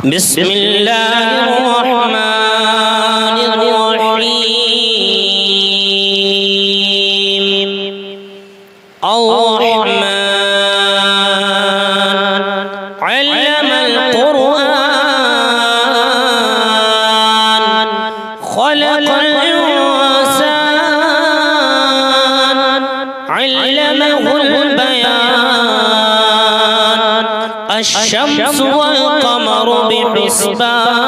بسم الله الرحمن الرحيم الرحمن علم القرآن خلق الإنسان علمه البيان الشمس والقمر بحسبان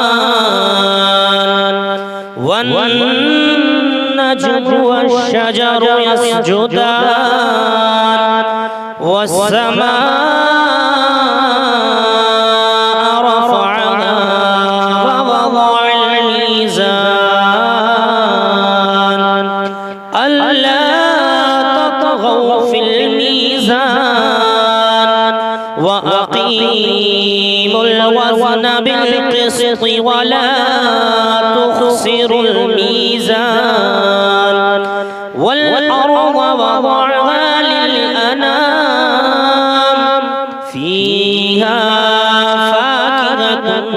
والنجم والشجر يسجدان والسماء رفعها ووضع الميزان ألا تطغوا في الميزان وأقيموا الوزن بالقسط ولا تخسروا الميزان والأرض وضعها للأنام فيها فاكهة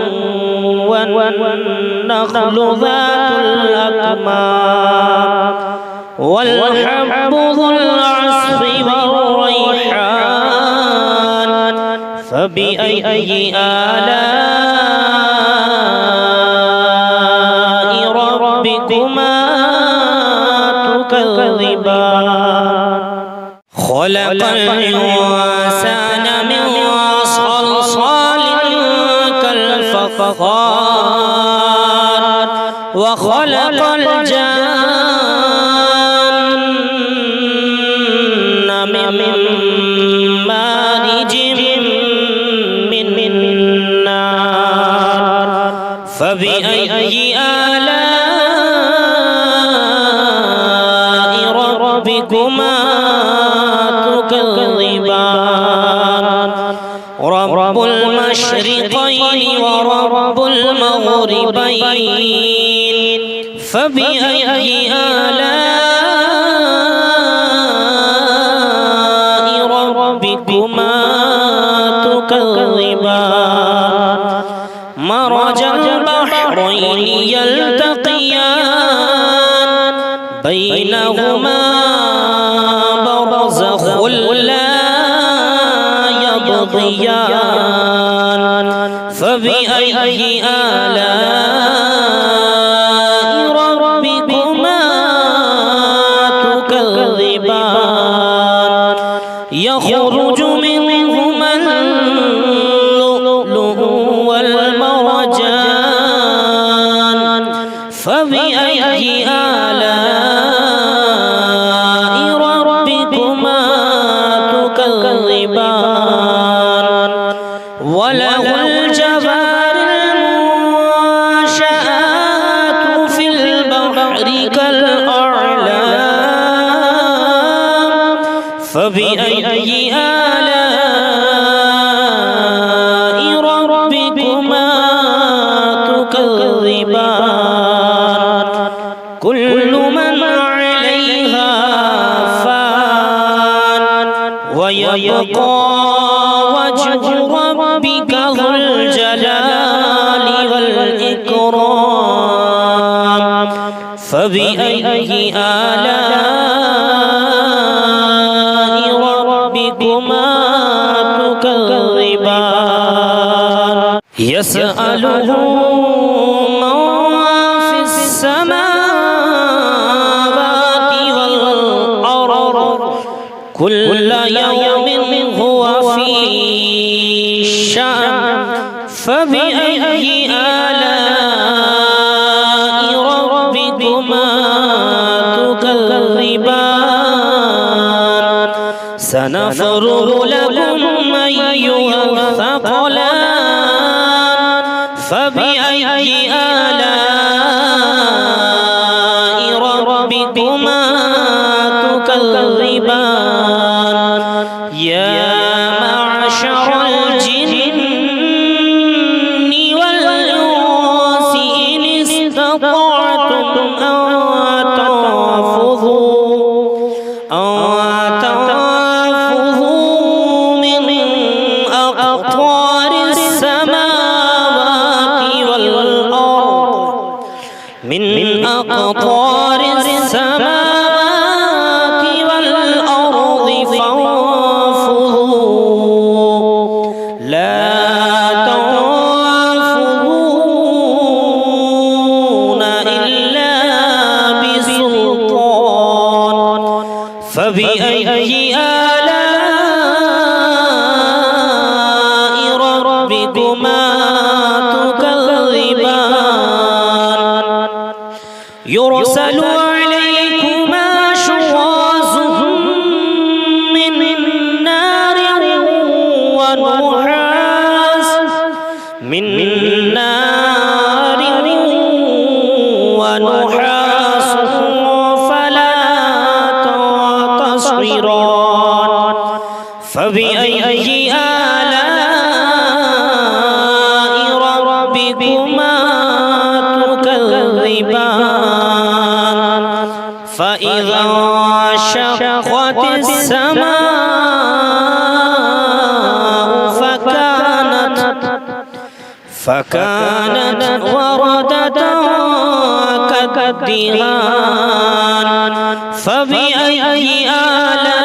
والنخل ذات الأكمام والحب ذو العصف والريحان فبأي آلاء ربكما تكذبان خلق الإنسان من صلصال كالفخار وخلق الجن من مارج من نار فبأي آلاء ربكما تكذبان رب المشرقين ورب المغربين فبأي آلاء ربكما تكذبان مرج البحرين يلتقيان بينهما برزخ لا يبغيان فبأي آلاء ربكما تكذبان يخرج منهما اللؤلؤ والمرجان فبأي آلاء ربكما تكذبان وله الجوار المنشآت في البحر كالأعلام فبأي آلاء ربكما تكذبان كل من عليها فان ويبقى وجه ربك ذو الجلال والإكرام فبأي آلاء ربكما تكذبان يسأله من في السماوات والأرض كل يوم هو في شأن فبأي آلاء ربكما تكذبان سنفرغ لكم أيها الثقلان فبأي آلاء ربكما تكذبان يا معشر الجن والإنس إن استطعتم أن تنفذوا من أقطار السماوات أقطار السماوات والأرض فانفذوا لا تنفذون إلا بسلطان فبأي آلاء ربكما تكذبان يرسل عليكما شواظ من نار ونحاس فلا تنتصران فبأي آلاء ربكما تكذبان فإذا انشقت السماء فكانت وردة كالدهان فبأي آلاء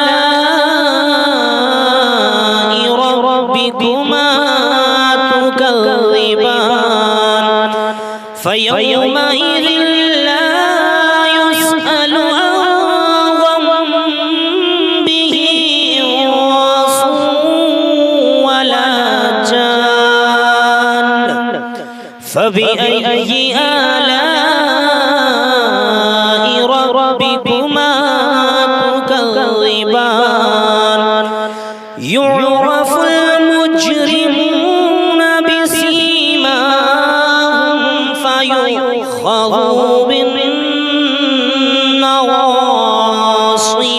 ربكما تكذبان فيومئذ لا يسأل عن ذنبه إنس ولا جان فبأي آلاء ربكما تكذبان يعرف المجرمون بسيماهم فيؤخذ بالنواصي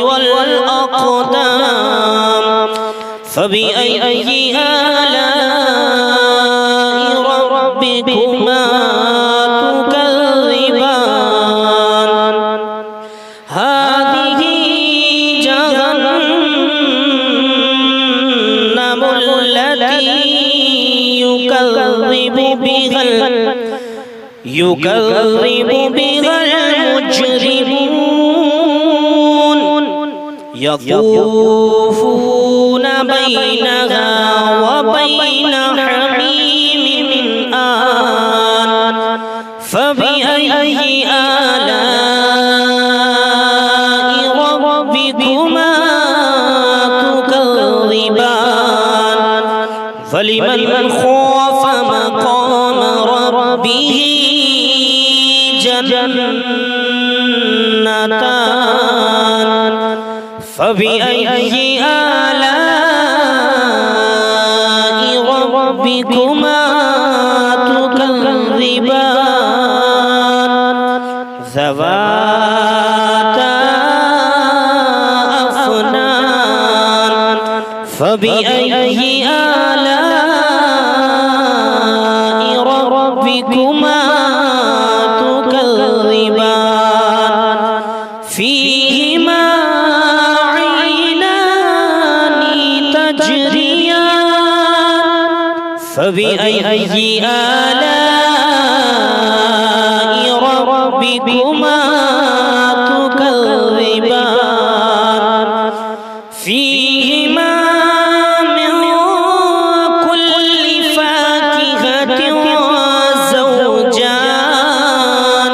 والأقدام فبأي آلاء ربكما تكذبان هذه جهنم التي يكذب بها المجرمون يطوفون بينها وبين حميم آن فبأي آلاء ربكما تكذبان فلمن خاف مقام ربه جنتان فبأي آلاء ربكما تكذبان ذواتا أفنان فبأي آلاء ربكما تكذبان فيهما عينان تجريان فبأي آلاء ربكما تكذبان فيهما من كل فاكهة زوجان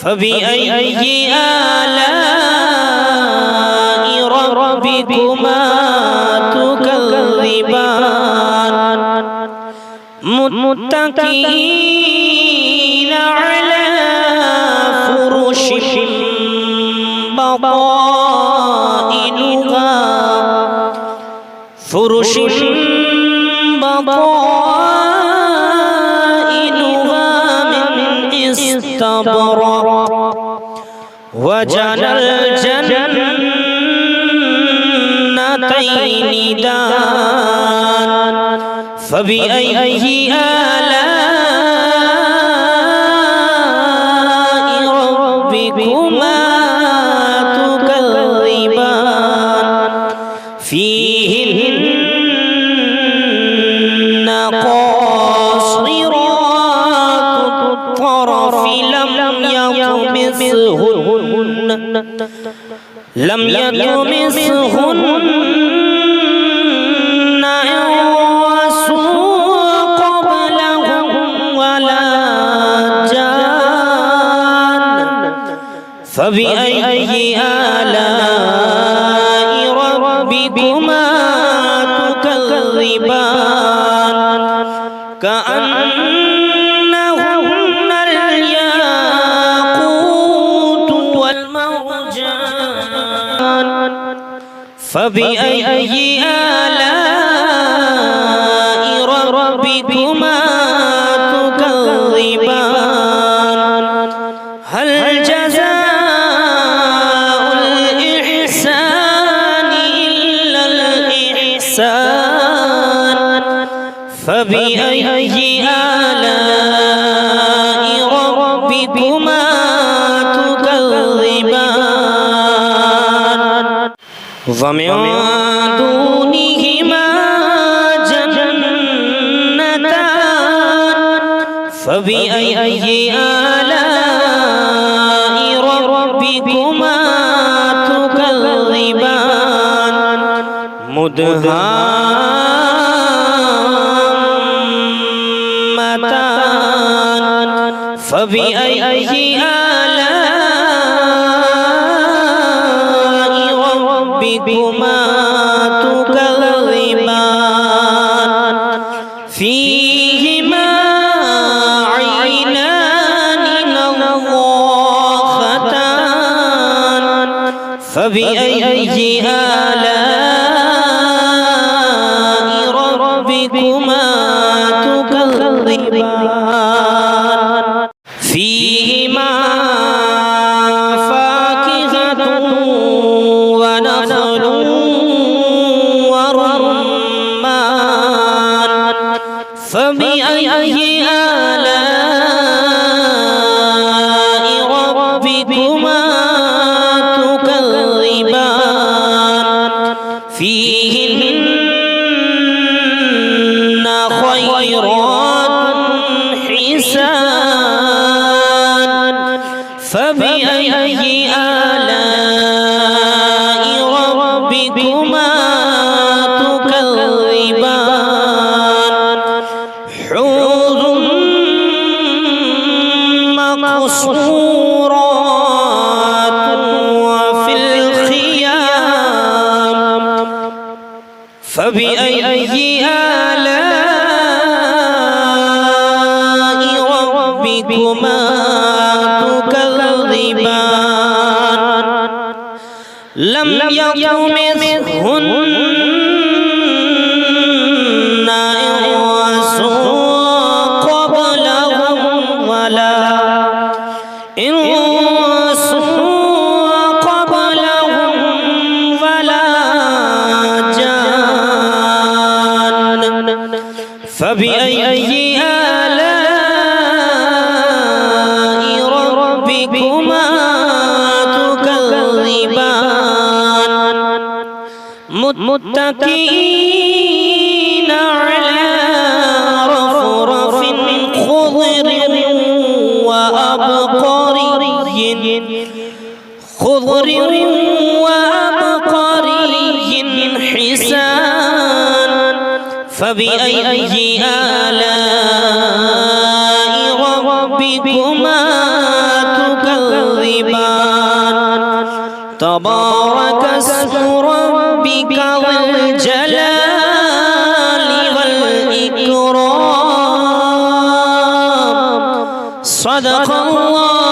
فبأي آلاء ربكما تكذبان متكئين على فرش بطائنها من استبرق وجنى الجنتين دان فبأي آلاء ربكما تكذبان فيهن قاصرات الطرف لم يطمثهن يطمثهن لم يطمثهن إنس قبلهم ولا جان فبأي آلاء ربكما تكذبان كأنهن الياقوت والمرجان فبأي آلاء ربكما تكذبان هل جزاء الإحسان إلا الإحسان فبأي آلاء ربكما تكذبان ومن دونهما جنتان فبأي آلاء ربكما تكذبان مدهامتان فبأي آلاء ربكما تكذبان فيهما عينان نضاختان فبأي آلاء ربكما تكذبان فيهما فاكهة ونخل ورمان فبأي آلاء ربكما تكذبان فيهن خيرات حسان فبأي آلاء ربكما تكذبان حور مقصورات وفي الخيام فبأي آلاء ربكما تكذبان لم يطمثهن إنس قبلهم ولا جان فبأي آلاء ربكما تكذبان متكئين على رفرف خضر وأبقري حسان فبأي آلاء ربكما تكذبان تبارك اسم ربك ذي الجلال والإكرام صدق الله